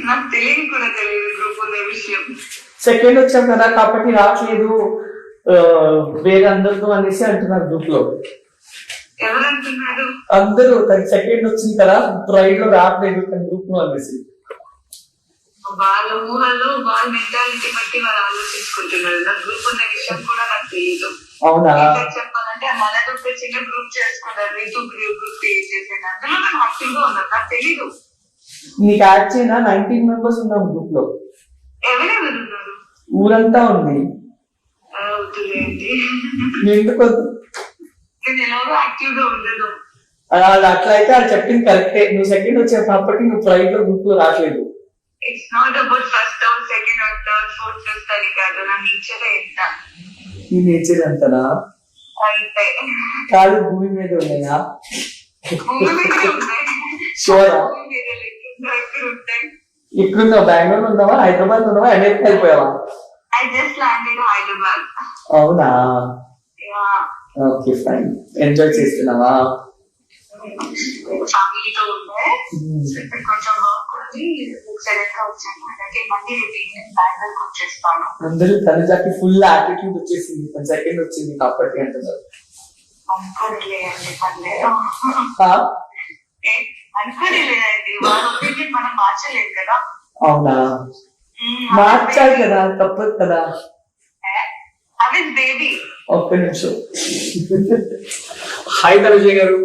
నాకు తెలియదు కూడా తెలియదు గ్రూప్ ఉన్న విషయం. సెకండ్ వచ్చాం కదా కాబట్టి రావట్లేదు వేరే అందరితో అనేసి అంటున్నారు గ్రూప్ లో. ఎవరు అంటున్నారు? అందరూ తనకి సెకండ్ వచ్చింది కదా ప్రైడ్ లో రావట్లేదు తన గ్రూప్ లో అనేసి. వాళ్ళ ఊహలో వాళ్ళ మెంటాలిటీ బట్టి వాళ్ళు ఆలోచించుకుంటున్నారు. నా గ్రూప్ ఉన్న విషయం కూడా నాకు తెలియదు. అవునా? చెప్పాలంటే మన గ్రూప్ చిన్న గ్రూప్ చేసుకున్నారు, రీతు గ్రూప్ క్రియేట్ చేసేది, అందులో నేను యాక్టివ్ గా ఉన్నాను. నాకు తెలీదు. నీకు యాడ్ చేయనా? 19 మెంబర్స్ ఉన్నాం గ్రూప్ లో. ఎవరెవరు ఉన్నారు? ఊరంతా ఉంది. ఎందుకు నేను ఎలాగో యాక్టివ్ గా ఉండను. అట్లా అయితే అది చెప్పింది కరెక్టే. నువ్వు సెకండ్ వచ్చావు కాబట్టి నువ్వు ప్రైడ్ లో గ్రూప్ లో రావట్లేదు. It's not about first or second or third fourth fifth అని కాదు. నా నేచర్ ఎంత. నీ నేచర్ ఎంతనా? అంతే. కాదు భూమి మీద ఉన్నాయా? భూమి మీద ఉన్నాయి. షోరా? ఉంటాయి. ఇక్కడున్నావు? బెంగళూరు ఉన్నావా, హైదరాబాద్ ఉన్నావా, అమెరికా వెళ్ళిపోయావా? I just landed Hyderabad. అవునా? Yeah. Okay fine. ఎంజాయ్ చేస్తున్నావా? ఫ్యామిలీతో ఉండే కొంచెం వర్క్ ఉంది. సడన్ గా వచ్చాను. అలాగే మళ్ళీ బెంగళూరుకి వచ్చేస్తాను. అందరూ తనుజాకి ఫుల్ యాటిట్యూడ్ వచ్చేసింది, తన సెకండ్ వచ్చింది కాబట్టి అంటున్నారు. అనుకోలేదండి, పర్లేదు. అనుకోలేదండి, వాళ్ళ ఒపీనియన్ మనం మార్చలేదు కదా. అవునా? మార్చాలి కదా, తప్పదు కదా. అవి బేబీ. ఒక్క నిమిషం. హాయ్ తనుజ గారు.